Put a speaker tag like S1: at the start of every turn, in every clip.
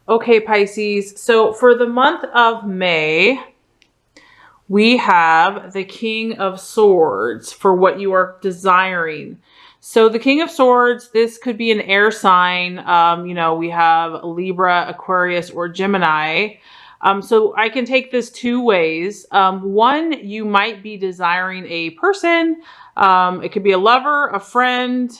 S1: Okay, Pisces. So for the month of May, we have the King of Swords for what you are desiring. So the King of Swords, this could be an air sign. We have Libra, Aquarius, or Gemini. So I can take this two ways. One, you might be desiring a person. It could be a lover, a friend,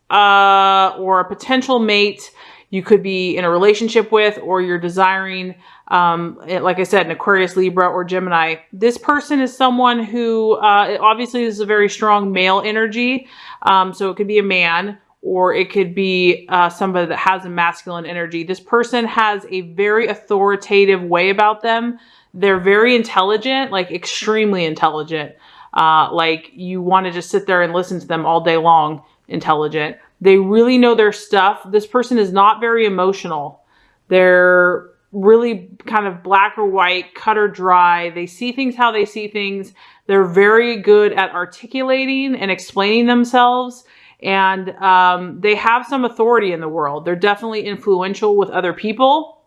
S1: or a potential mate you could be in a relationship with, or you're desiring, like I said, an Aquarius, Libra, or Gemini. This person is someone who, obviously this is a very strong male energy. So it could be a man, or it could be somebody that has a masculine energy. This person has a very authoritative way about them. They're very intelligent, like extremely intelligent. Like you want to just sit there and listen to them all day long. Intelligent. They really know their stuff. This person is not very emotional. They're really kind of black or white, cut or dry. They see things how they see things. They're very good at articulating and explaining themselves. And they have some authority in the world. They're definitely influential with other people.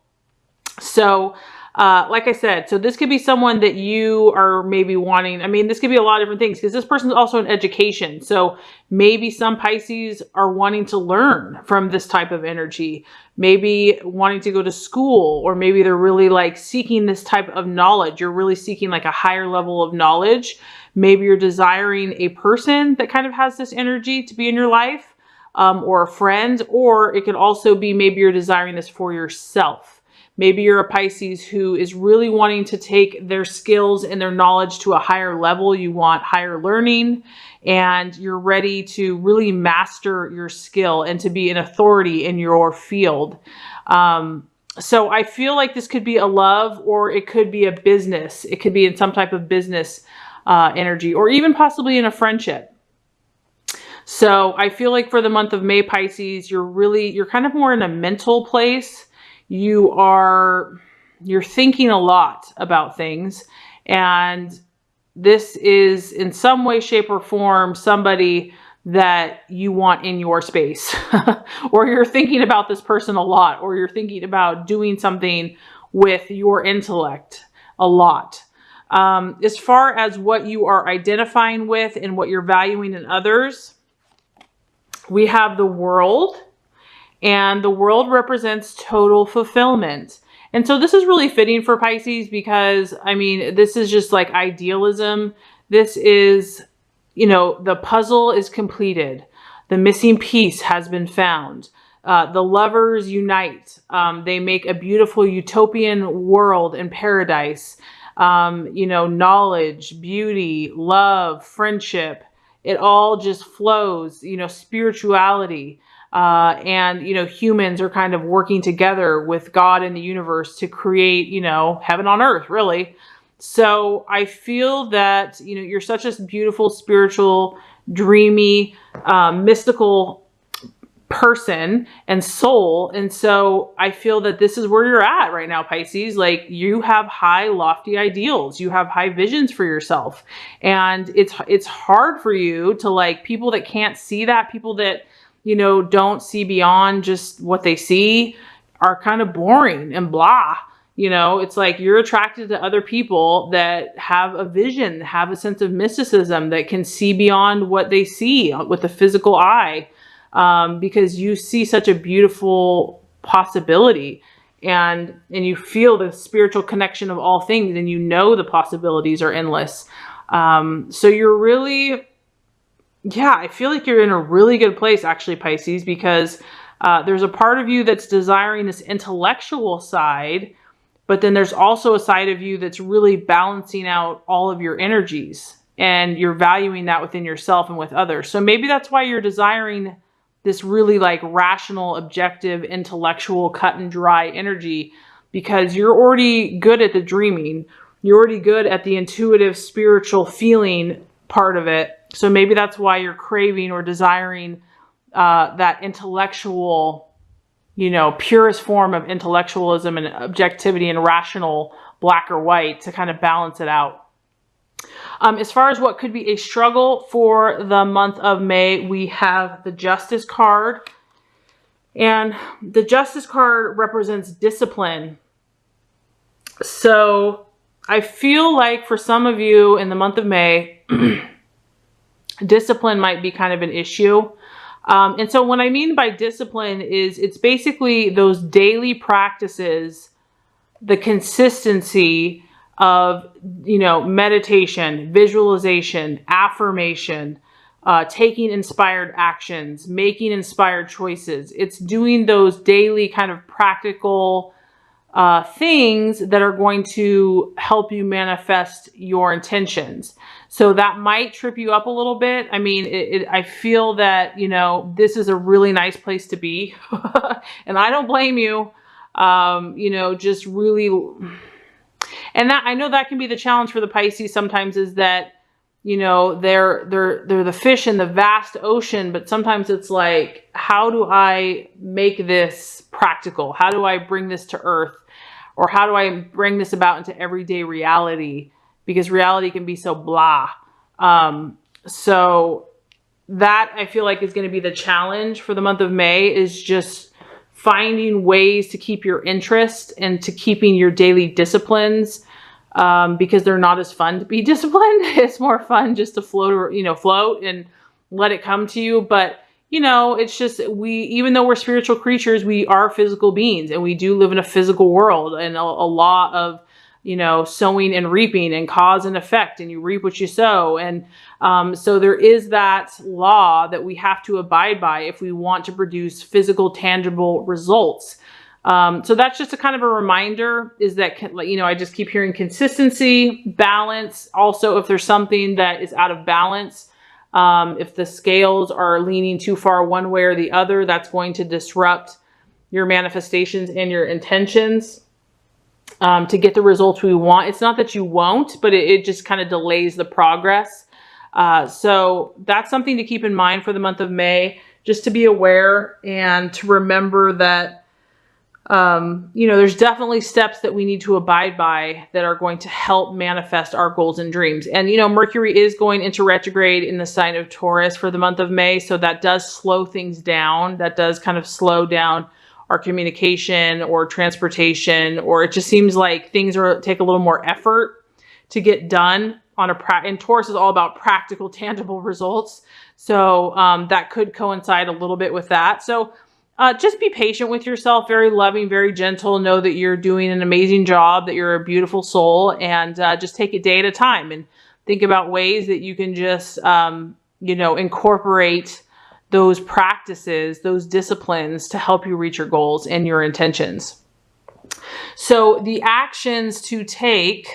S1: So like I said, so this could be someone that you are maybe wanting. I mean, this could be a lot of different things because this person is also in education. So maybe some Pisces are wanting to learn from this type of energy, maybe wanting to go to school, or maybe they're really like seeking this type of knowledge. You're really seeking like a higher level of knowledge. Maybe you're desiring a person that kind of has this energy to be in your life, or a friend, or it could also be maybe you're desiring this for yourself. Maybe you're a Pisces who is really wanting to take their skills and their knowledge to a higher level. You want higher learning, and you're ready to really master your skill and to be an authority in your field. So I feel like this could be a love, or it could be a business. It could be in some type of business energy, or even possibly in a friendship. So I feel like for the month of May, Pisces, you're kind of more in a mental place. You're thinking a lot about things, and this is in some way, shape, or form somebody that you want in your space, or you're thinking about this person a lot, or you're thinking about doing something with your intellect a lot. As far as what you are identifying with and what you're valuing in others, we have the World. And the World represents total fulfillment. And so this is really fitting for Pisces because, I mean, this is just like idealism. This is, the puzzle is completed. The missing piece has been found. The lovers unite. They make a beautiful utopian world and paradise. Knowledge, beauty, love, friendship. It all just flows, spirituality. And humans are kind of working together with God and the universe to create, heaven on earth, really. So I feel that, you're such a beautiful, spiritual, dreamy, mystical person and soul. And so I feel that this is where you're at right now, Pisces. Like, you have high, lofty ideals. You have high visions for yourself. And it's hard for you to, like, people that can't see that, people that, don't see beyond just what they see, are kind of boring and blah. It's like you're attracted to other people that have a vision, have a sense of mysticism, that can see beyond what they see with the physical eye, because you see such a beautiful possibility, and you feel the spiritual connection of all things, and the possibilities are endless. So you're really... Yeah, I feel like you're in a really good place, actually, Pisces, because there's a part of you that's desiring this intellectual side, but then there's also a side of you that's really balancing out all of your energies, and you're valuing that within yourself and with others. So maybe that's why you're desiring this really like rational, objective, intellectual, cut and dry energy, because you're already good at the dreaming. You're already good at the intuitive, spiritual feeling part of it. So maybe that's why you're craving or desiring that intellectual, purest form of intellectualism and objectivity and rational black or white to kind of balance it out. As far as what could be a struggle for the month of May, we have the Justice card. And the Justice card represents discipline. So I feel like for some of you in the month of May, discipline might be kind of an issue. And so what I mean by discipline is it's basically those daily practices, the consistency of, meditation, visualization, affirmation, taking inspired actions, making inspired choices. It's doing those daily kind of practical things that are going to help you manifest your intentions. So that might trip you up a little bit. I mean, I feel that, this is a really nice place to be. And I don't blame you. Just really, and that, I know that can be the challenge for the Pisces sometimes, is that, they're the fish in the vast ocean, but sometimes it's like, how do I make this practical? How do I bring this to earth? Or how do I bring this about into everyday reality? Because reality can be so blah. So that, I feel like, is going to be the challenge for the month of May, is just finding ways to keep your interest and to keeping your daily disciplines, because they're not as fun to be disciplined. It's more fun just to float and let it come to you. But, it's just, even though we're spiritual creatures, we are physical beings, and we do live in a physical world, and a lot of, sowing and reaping, and cause and effect, and you reap what you sow. And so there is that law that we have to abide by if we want to produce physical, tangible results. So that's just a kind of a reminder, is that, I just keep hearing consistency, balance. Also, if there's something that is out of balance, if the scales are leaning too far one way or the other, that's going to disrupt your manifestations and your intentions, to get the results we want. It's not that you won't, but it just kind of delays the progress. So that's something to keep in mind for the month of May, just to be aware and to remember that, there's definitely steps that we need to abide by that are going to help manifest our goals and dreams. And, Mercury is going into retrograde in the sign of Taurus for the month of May. So that does slow things down. That does kind of slow down our communication or transportation, or it just seems like things take a little more effort to get done and Taurus is all about practical, tangible results. So, that could coincide a little bit with that. So, just be patient with yourself, very loving, very gentle. Know that you're doing an amazing job, that you're a beautiful soul, and just take it day at a time and think about ways that you can just, incorporate those practices, those disciplines to help you reach your goals and your intentions. So the actions to take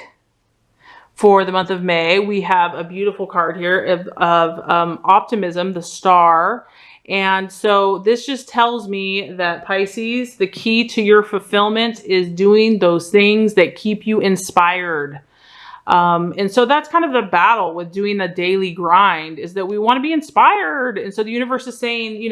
S1: for the month of May, we have a beautiful card here of optimism, the star. And so this just tells me that, Pisces, the key to your fulfillment is doing those things that keep you inspired. And so that's kind of the battle with doing the daily grind, is that we want to be inspired. And so the universe is saying,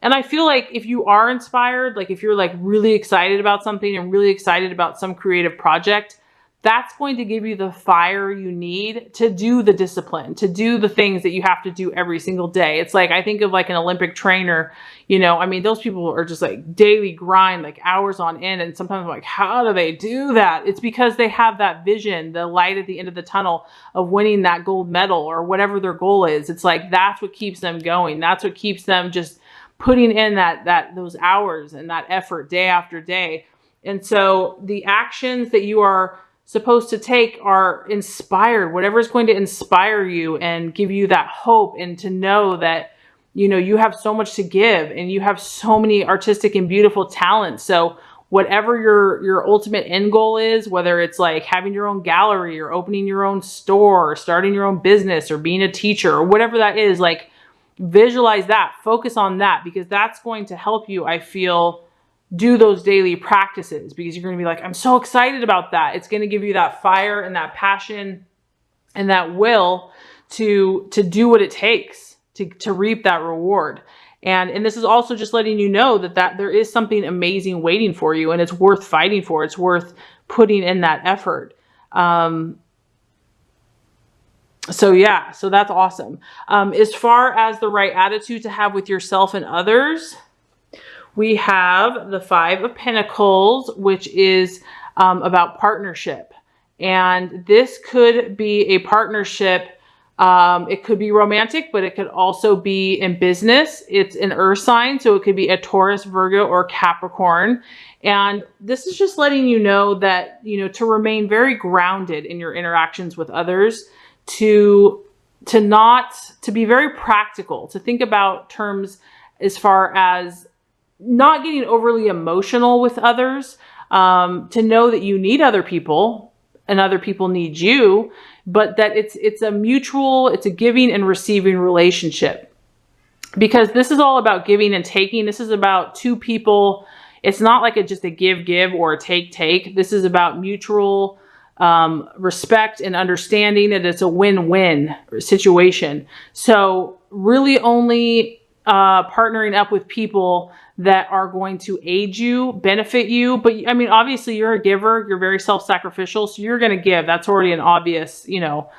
S1: and I feel like if you are inspired, like if you're like really excited about something and really excited about some creative project, that's going to give you the fire you need to do the discipline, to do the things that you have to do every single day. It's like, I think of like an Olympic trainer, those people are just like daily grind, like hours on end. And sometimes I'm like, how do they do that? It's because they have that vision, the light at the end of the tunnel of winning that gold medal or whatever their goal is. It's like, that's what keeps them going. That's what keeps them just putting in those hours and that effort day after day. And so the actions that you are supposed to take are inspired, whatever is going to inspire you and give you that hope, and to know that, you have so much to give and you have so many artistic and beautiful talents. So whatever your ultimate end goal is, whether it's like having your own gallery or opening your own store or starting your own business or being a teacher or whatever that is, like visualize that, focus on that, because that's going to help you, I feel, do those daily practices, because you're going to be like, I'm so excited about that. It's going to give you that fire and that passion and that will to do what it takes to reap that reward. And this is also just letting you know that there is something amazing waiting for you, and it's worth fighting for. It's worth putting in that effort. So yeah, so that's awesome. As far as the right attitude to have with yourself and others, we have the Five of Pentacles, which is about partnership. And this could be a partnership. It could be romantic, but it could also be in business. It's an earth sign, so it could be a Taurus, Virgo, or Capricorn. And this is just letting you know that, you know, to remain very grounded in your interactions with others, to be very practical, to think about terms as far as not getting overly emotional with others, to know that you need other people and other people need you, but that it's a mutual, it's a giving and receiving relationship. Because this is all about giving and taking. This is about two people. It's not like just a give or a take. This is about mutual respect and understanding that it's a win-win situation. So really only partnering up with people that are going to aid you, benefit you. But I mean, obviously you're a giver, you're very self-sacrificial, so you're going to give. That's already an obvious, you know,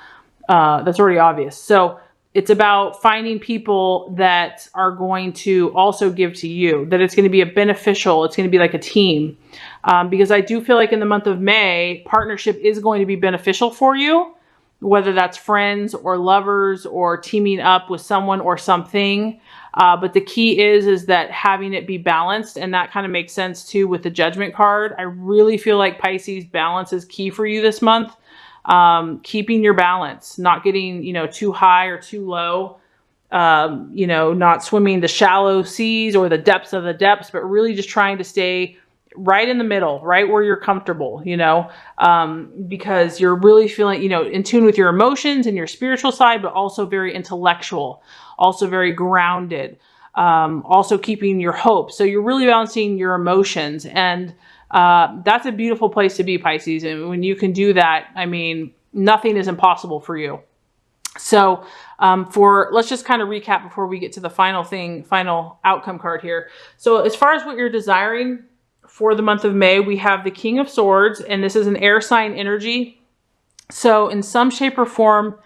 S1: that's already obvious. So it's about finding people that are going to also give to you, that it's going to be a beneficial, it's going to be like a team. Because I do feel like in the month of May, partnership is going to be beneficial for you, whether that's friends or lovers or teaming up with someone or something. But the key is that having it be balanced, and that kind of makes sense too with the Judgment card. I really feel like Pisces, balance is key for you this month. Keeping your balance, not getting, you know, too high or too low, you know, not swimming the shallow seas or the depths of the depths, but really just trying to stay right in the middle, right where you're comfortable, you know, because you're really feeling, you know, in tune with your emotions and your spiritual side, but also very intellectual, also very grounded, also keeping your hope. So you're really balancing your emotions, and that's a beautiful place to be, Pisces. And when you can do that, I mean, nothing is impossible for you. So let's just kind of recap before we get to the final outcome card here. So as far as what you're desiring for the month of May, we have the King of Swords, and this is an air sign energy. So in some shape or form,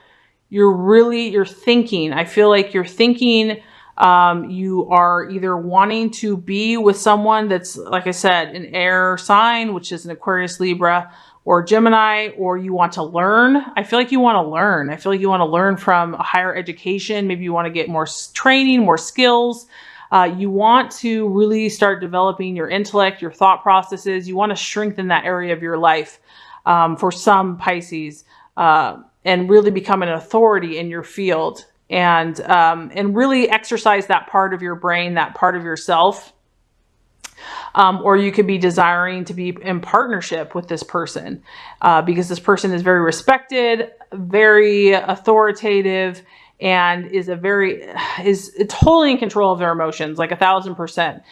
S1: you're thinking, I feel like you're thinking, you are either wanting to be with someone that's, like I said, an air sign, which is an Aquarius, Libra, or Gemini, or you want to learn. I feel like you want to learn. I feel like you want to learn from a higher education. Maybe you want to get more training, more skills. You want to really start developing your intellect, your thought processes. You want to strengthen that area of your life, for some Pisces, and really become an authority in your field, and really exercise that part of your brain, that part of yourself. Or you could be desiring to be in partnership with this person, because this person is very respected, very authoritative, and is totally in control of their emotions, like 1000%.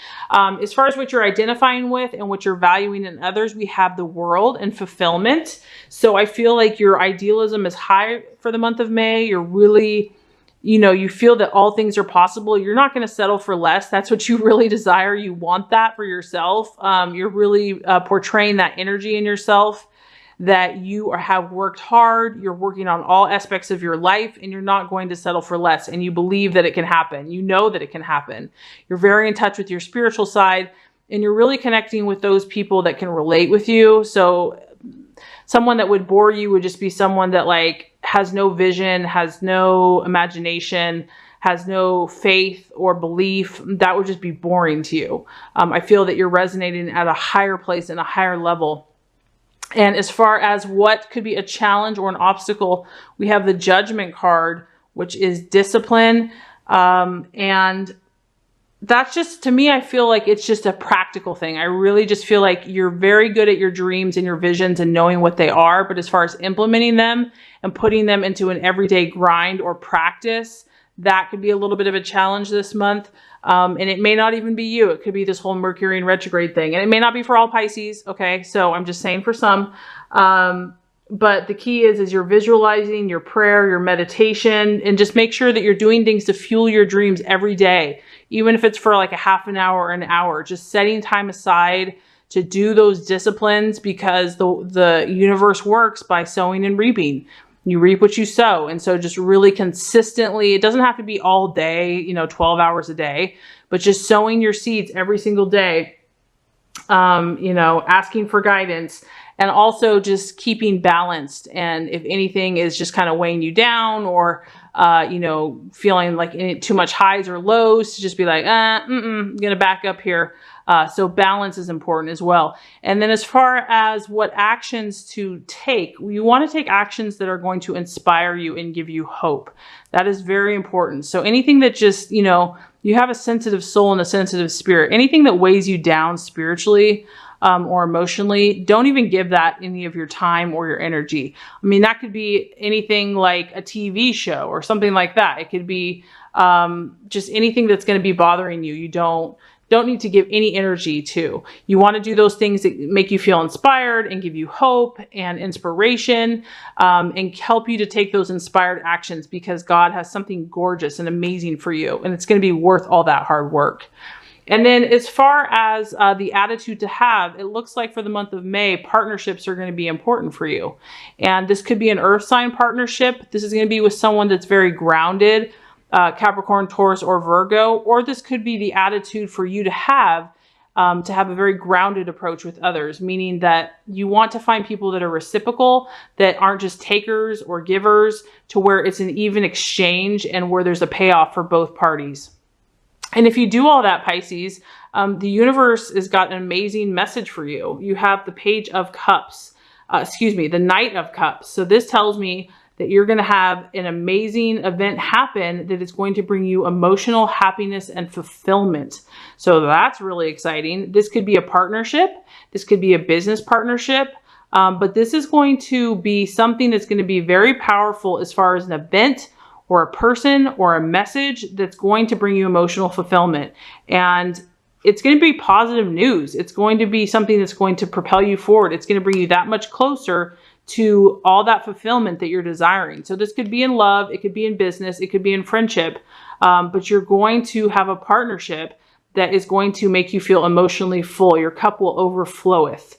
S1: As far as what you're identifying with and what you're valuing in others, we have the World and fulfillment. So I feel like your idealism is high for the month of May. You're really, you know, you feel that all things are possible. You're not going to settle for less. That's what you really desire. You want that for yourself. You're really portraying that energy in yourself, that you have worked hard, you're working on all aspects of your life, and you're not going to settle for less. And you believe that it can happen. You know that it can happen. You're very in touch with your spiritual side, and you're really connecting with those people that can relate with you. So someone that would bore you would just be someone that like has no vision, has no imagination, has no faith or belief. That would just be boring to you. I feel that you're resonating at a higher place and a higher level. And as far as what could be a challenge or an obstacle, we have the Judgment card, which is discipline. And that's just, to me, I feel like it's just a practical thing. I really just feel like you're very good at your dreams and your visions and knowing what they are. But as far as implementing them and putting them into an everyday grind or practice, that could be a little bit of a challenge this month. And it may not even be you. It could be this whole Mercury in retrograde thing. And it may not be for all Pisces. Okay. So I'm just saying for some. But the key is you're visualizing your prayer, your meditation, and just make sure that you're doing things to fuel your dreams every day. Even if it's for like a half an hour or an hour, just setting time aside to do those disciplines, because the universe works by sowing and reaping. You reap what you sow. And so just really consistently, it doesn't have to be all day, you know, 12 hours a day, but just sowing your seeds every single day, you know, asking for guidance, and also just keeping balanced. And if anything is just kind of weighing you down, or, you know, feeling like too much highs or lows, to just be like, I'm going to back up here. So balance is important as well. And then as far as what actions to take, you want to take actions that are going to inspire you and give you hope. That is very important. So anything that just, you know, you have a sensitive soul and a sensitive spirit, anything that weighs you down spiritually, or emotionally, don't even give that any of your time or your energy. I mean, that could be anything like a TV show or something like that. It could be just anything that's going to be bothering you. You don't need to give any energy to. You want to do those things that make you feel inspired and give you hope and inspiration, and help you to take those inspired actions, because God has something gorgeous and amazing for you, and it's going to be worth all that hard work. And then as far as the attitude to have, it looks like for the month of May, partnerships are going to be important for you. And this could be an earth sign partnership. This is going to be with someone that's very grounded, Capricorn, Taurus, or Virgo. Or this could be the attitude for you to have a very grounded approach with others, meaning that you want to find people that are reciprocal, that aren't just takers or givers, to where it's an even exchange and where there's a payoff for both parties. And if you do all that, Pisces, the universe has got an amazing message for you. You have the Page of Cups, the Knight of Cups. So this tells me that you're going to have an amazing event happen that is going to bring you emotional happiness and fulfillment. So that's really exciting. This could be a partnership. This could be a business partnership. But this is going to be something that's going to be very powerful as far as an event or a person or a message that's going to bring you emotional fulfillment. And it's going to be positive news. It's going to be something that's going to propel you forward. It's going to bring you that much closer to all that fulfillment that you're desiring. So this could be in love, it could be in business, it could be in friendship, but you're going to have a partnership that is going to make you feel emotionally full. Your cup will overfloweth.